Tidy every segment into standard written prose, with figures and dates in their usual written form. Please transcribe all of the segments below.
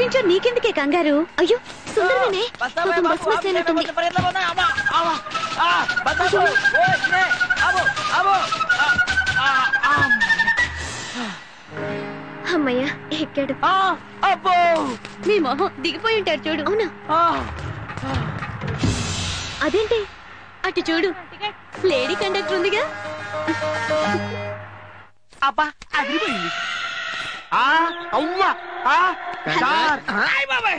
నుంచో నీకెందుకే కంగారు? అయ్యో సుందరమేనే, బస్ మిస్ అయినట్టుంది. అమ్మయ్యా ఎక్కాడు. మీ మొహం దిగిపోయి ఉంటారు చూడు. అవునా? అదేంటి అటు చూడు, లేడీ కండక్టర్ ఉందిగా. అబ్బా అదిరిపోయింది.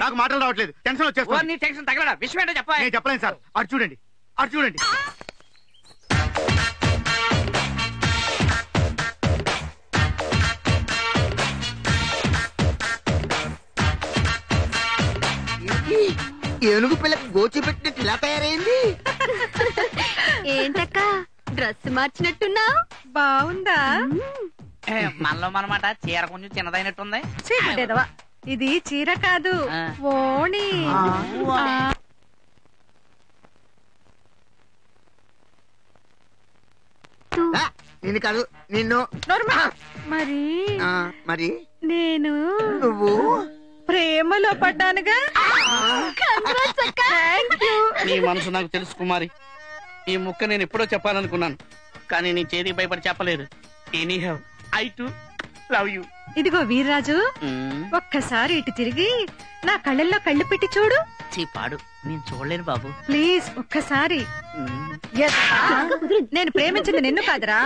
నాకు మాటలు రావట్లేదు, టెన్షన్ వచ్చేస్తుంది. టెన్షన్ తగలడా? విషయం ఏంటో చెప్పాలి. నేను చెప్పలేను సార్. అటు చూడండి, అటు చూడండి. ఏనుగు పిల్లకి గోచి పెట్టినట్టు ఇలా తయారైంది. ఏంటక్క డ్రెస్ మార్చినట్టున్నా? బాగుందా? మనలో మనమాట చీర కొంచెం చిన్నదైనట్టుంది. ఇది చీర కాదు, ఓణి. నిన్ను కాదు, నిన్ను. మరి మరి నేను నువ్వు ప్రేమలో పడ్డానుగా. నీ మనసు నాకు తెలుసు కుమారి. ఈ ముక్క నేను ఎప్పుడో చెప్పాలనుకున్నాను, కానీ నీ చేతికి భయపడి చెప్పలేదు. Anyhow I to love you. ఇదిగో వీర్రాజు, ఒక్కసారి ఇటు తిరిగి నా కళ్ళల్లో కళ్ళు పెట్టి చూడు. పాడు, నేను చూడలేను బాబు. ప్లీజ్ ఒక్కసారి. నేను ప్రేమించింది నిన్ను కాదురా,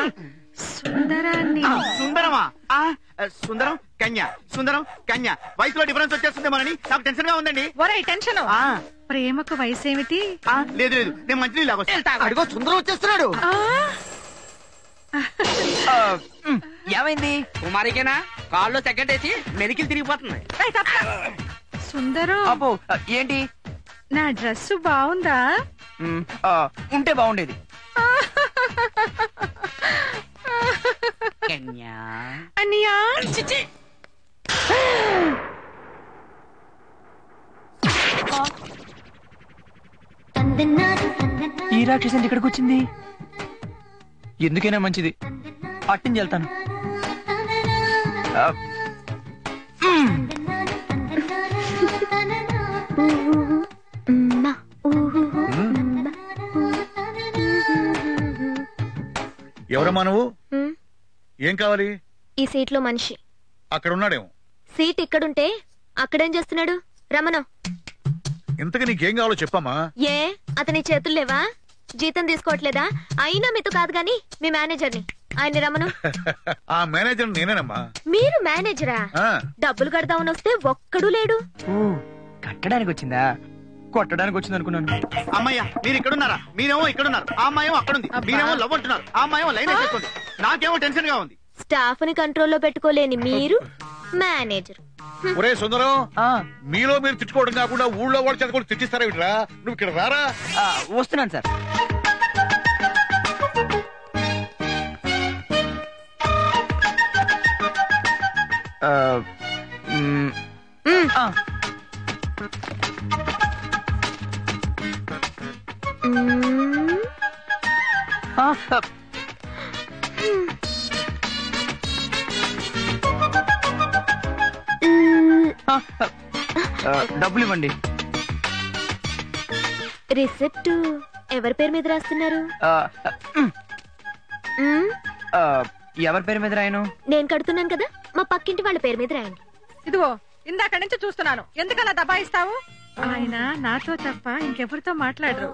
సుందరాన్ని. సుందరమా? సుందరం కన్య, సుందరం కన్య. వయసులో డిఫరెన్స్ వచ్చేస్తుందేమోనని నాకు టెన్షన్ గా ఉందండి. ఒరే టెన్షన్, ప్రేమకు వయసు ఏమిటి? లేదు లేదు, నేను మంచి లాగొస్తా. అడిగో సుందరం వచ్చేస్తున్నాడు. ఏమైంది? కుమారికేనా కాల్లో సెకండ్ వేసి మెలికలు తిరిగిపోతుంది. సుందరం అబ్బో ఏంటి? నా డ్రెస్ బాగుందా? ఉంటే బాగుండేది. అన్నయ్యా ఈ రాక్షసి ఇక్కడికి వచ్చింది. ఎందుకైనా మంచిది, అట్టించి వెళ్తాను. ఎవరమ్మా నువ్వు? ఏం కావాలి? ఈ సీట్ లో మనిషి అక్కడ ఉన్నాడేమో. సీట్ ఇక్కడుంటే అక్కడేం చేస్తున్నాడు? రమణం. ఇంతకు నీకేం కావాలో చెప్పమ్మా. ఏ అతని చేతులు లేవా? జీతం తీసుకోవట్లేదా? అయినా మీతో కాదు గాని మీ మేనేజర్ని, ఆయన రమణం. ఆ మేనేజర్ నేనేనమ్మా. మీరు మేనేజరా? డబ్బులు కడదామని వస్తే ఒక్కడు లేడు. కట్టడానికి వచ్చిందా? కొట్టడానికి వచ్చింది అనుకున్నాను. అమ్మయ్య, మీరు ఇక్కడున్నారా? మీరేమో ఇక్కడున్నారు, ఆ అమ్మాయేమో అక్కడుంది. మీరేమో లవ్ అంటున్నారు, ఆ అమ్మాయేమో లైన్ వేసేసుకోండి. నాకేమో టెన్షన్ గా ఉంది. స్టాఫ్ ని కంట్రోల్లో పెట్టుకోలేని మీరు మేనేజర్. ఒరే సుందరం, మీలో మీరు తిట్టుకోవడం కాకుండా ఊళ్ళో వాళ్ళు చదువుకొని తిట్టిస్తారా? వీటిరా నువ్వు ఇక్కడ రారా. వస్తున్నాను సార్. డబ్బులు ఇవ్వండి. రిసిప్ట్ ఎవరి పేరు మీద రాస్తున్నారు? ఎవరి పేరు మీద రాయను? నేను కడుతున్నాను కదా, మా పక్కింటి వాళ్ళ పేరు మీద రాయండి. ఇదిగో ఇందాక నుంచి చూస్తున్నాను, ఎందుకలా దబాయిస్తావు? ఆయన నాతో తప్ప ఇంకెవరితో మాట్లాడరు.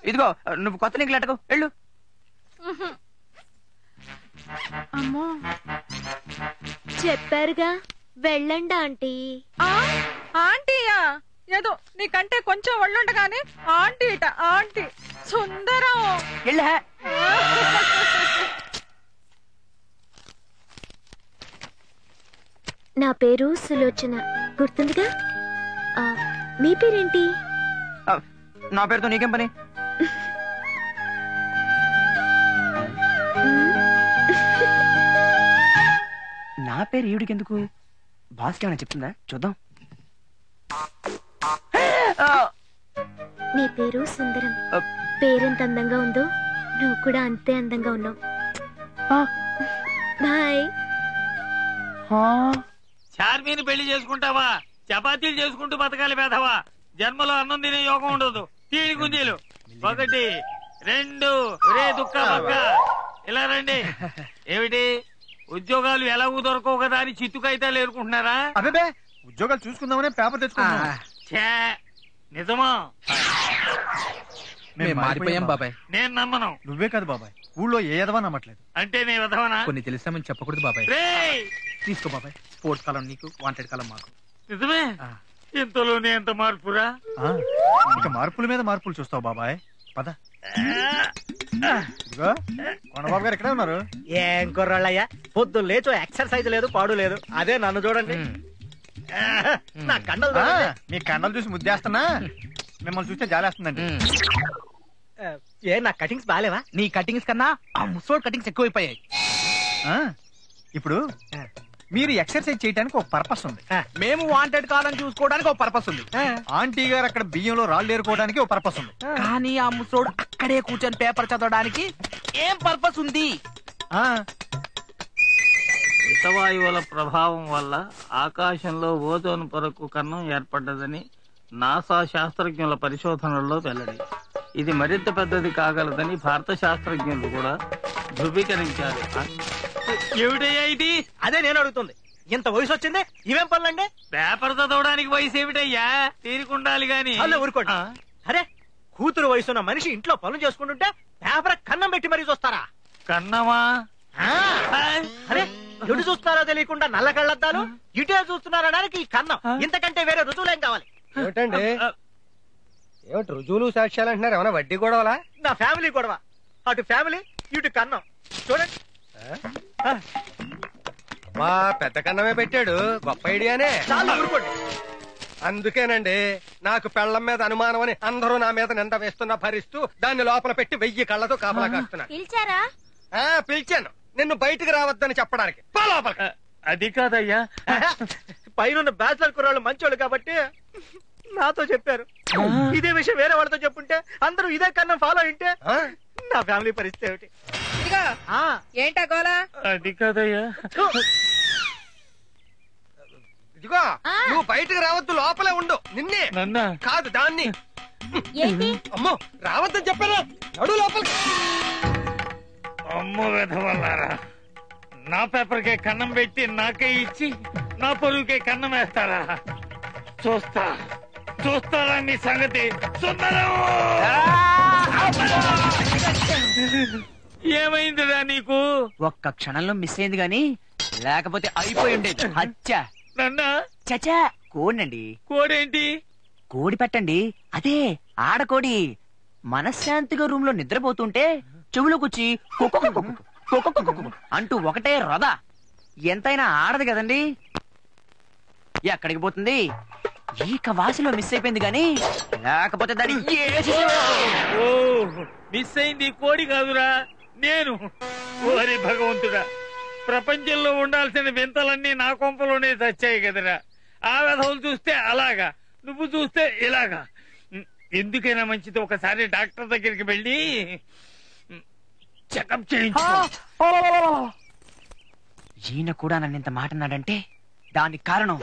ఇదిగో నువ్వు కొత్త నీకు లెటకు వెళ్ళు. అమ్మో, చెప్పారుగా వెళ్ళండి ఆంటీ. ఆంటీయా? ఏదో నీకంటే కొంచెం ఒళ్ళుండగానే ఆంటీ ఇట ఆంటీ. సుందరం నా పేరు సులోచన, గుర్తుందిగా? మీ పేరేంటి? నా పేరుతో నీకేం పని? నా పేరు ఈవిడికెందుకు? బాస్కి ఏమైనా చెప్తుందా? చూద్దాం. నీ పేరు సుందరం. పేరెంత అందంగా ఉందో నువ్వు కూడా అంతే అందంగా ఉన్నావు. బాయ్. చార్మీని పెళ్లి చేసుకుంటావా? చపాతీలు చేసుకుంటూ బతకాలి పేదవా. జన్మలో అన్నం తినే యోగం ఉండదు. తీడి గుంజీలు 1 2 రే దుక్క పక్క ఇలా రండి. ఏమిటి ఉద్యోగాలు ఎలాగూ దొరకవు కదా అని చిత్తుకైతాలు ఏరుకుంటున్నారా? అబే ఉద్యోగాలు చూసుకుందామనే పేపర్ తెచ్చుకున్నా. నిజమా? మేము మారిపోయాం బాబాయ్. నేను నమ్మను. నువ్వే కాదు బాబాయ్, ఊళ్ళో ఏ ఎదవా నమ్మట్లేదు. అంటే నీ విధవనా? కొన్ని తెలిసామని చెప్పకూడదు బాబాయ్. తీసుకో బాబాయ్, స్పోర్ట్స్ కాలం నీకు, వాంటెడ్ కాలం మాకు. నిజమే? ఇంతలోనే ఎంత మార్పురా? ఇక మార్పుల మీద మార్పులు చూస్తావు బాబాయ్. పద. కొండబాబు గారు ఎక్కడే ఉన్నారు? ఏం కుర్రాళ్ళయ్యా, పొద్దు లేచో ఎక్సర్సైజ్ లేదు, పాడు లేదు. అదే నన్ను చూడండి. నా కండలు మీ కండలు చూసి ముద్దేస్తున్నా, మిమ్మల్ని చూస్తే జాలేస్తుందండి. ఏ నా కటింగ్స్ బాలేవా? నీ కటింగ్స్ కన్నా ఆ ముసోడ్ కటింగ్స్ ఎక్కువైపోయాయి. ఇప్పుడు మీరు ఎక్సర్సైజ్ చేయడానికి ఒక పర్పస్ ఉంది, మేము వాంటెడ్ కాలని చూసుకోవడానికి ఒక పర్పస్ ఉంది, ఆంటీ గారు అక్కడ బియ్యంలో రాళ్ళు ఏరుకోవడానికి ఒక పర్పస్ ఉంది. కానీ ఆ ముసోడు అక్కడే కూర్చొని పేపర్ చదవడానికి ఏం పర్పస్ ఉంది? హితవాయువుల ప్రభావం వల్ల ఆకాశంలో ఓజోన్ పొరకు కన్నం ఏర్పడ్డదని నాసా శాస్త్రజ్ఞుల పరిశోధనల్లో వెల్లడి. ఇది మరింత పెద్దది కాగలదని భారత శాస్త్రజ్ఞులు కూడా ధృవీకరించారు. ఏమిటయ్యా ఇది? అదే నేను అడుగుతుంది. ఇంత వయసు వచ్చింది, ఇవేం పనులండి? పేపర్ చదవడానికి వయసు ఏమిటయ్యా? తీరుకుండాలి గాని. ఊరుకోండి. అరే, కూతురు వయసున్న మనిషి ఇంట్లో పనులు చేసుకుంటుంటే పేపర్ కన్నం పెట్టి మరీ చూస్తారా? కన్నమా? అరే, ఎటు చూస్తున్నారో తెలియకుండా నల్ల కళ్ళద్దాలు, ఇటే చూస్తున్నారనడానికి ఈ కన్నం. ఇంతకంటే వేరే రుజువులేం కావాలి? ఏమిటండి, ఏమిటి రుజువులు సాక్ష్యాలు అంటున్నారు? ఏమైనా వడ్డీ గొడవలా? నా ఫ్యామిలీ గొడవ. అటు ఫ్యామిలీ, ఇటు కన్నం. చూడండి. మా పెద్ద కన్నమే పెట్టాడు, గొప్ప ఐడియానే. చాలా ఊరుకోండి. అందుకేనండి నాకు పెళ్లం మీద అనుమానం అని అందరూ నా మీద నింద వేస్తున్నా భరిస్తూ దాన్ని లోపల పెట్టి 1000 కళ్ళతో కాపలా కాస్తున్నా. పిలిచారా? పిలిచాను, నిన్ను బయటికి రావద్దని చెప్పడానికి. అది కాదయ్యా, పైన బ్యాచిలర్ కుర్రాళ్ళు మంచోళ్ళు కాబట్టి నాతో చెప్పారు. ఇదే విషయం వేరే వాళ్ళతో చెప్పుంటే అందరూ ఇదే కన్నా ఫాలో అయింటే నా ఫ్యామిలీ పరిస్థితి ఏమిటి? ఏంటా గోలా? అది కాదయ్యా. ఇదిగో, నువ్వు బయటికి రావద్దు, లోపలే ఉండు. నిన్నే కాదు, దాన్ని. అమ్మో, రావద్దని చెప్పారా? నడు లోపలికి. అమ్మో వెధవల్లారా, నా పేపర్కే కన్నం పెట్టి నాకే ఇచ్చి నా పొరుగుకే కన్నం వేస్తారా? చూస్తారా మీ సంగతి? ఏమైందిరా నీకు? ఒక్క క్షణంలో మిస్ అయింది గాని లేకపోతే అయిపోయి ఉండేది. అచ్చా చచా, కోడండి. కోడేంటి? కోడి పెట్టండి, అదే ఆడకోడి. మనశ్శాంతిగా రూమ్ లో నిద్రపోతుంటే చెవులోకొచ్చి అంటూ ఒకటే రొద. ఎంతైనా ఆడదు కదండి. ఎక్కడికి పోతుంది? ఈక వాసిలో మిస్ అయిపోయింది గాని లేకపోతే దాని మిస్ అయింది కోడి కాదురా, నేను. ఓరి భగవంతుడా, ప్రపంచంలో ఉండాల్సిన వింతలన్నీ నా కొంపలోనే చచ్చాయి కదరా. ఆ వెధవులు చూస్తే అలాగా, నువ్వు చూస్తే ఇలాగా. ఎందుకైనా మంచిది ఒకసారి డాక్టర్ దగ్గరికి వెళ్ళి చెకప్ చేయించు. ఈయన కూడా నన్ను ఇంత మాట అన్నాడంటే దానికి కారణం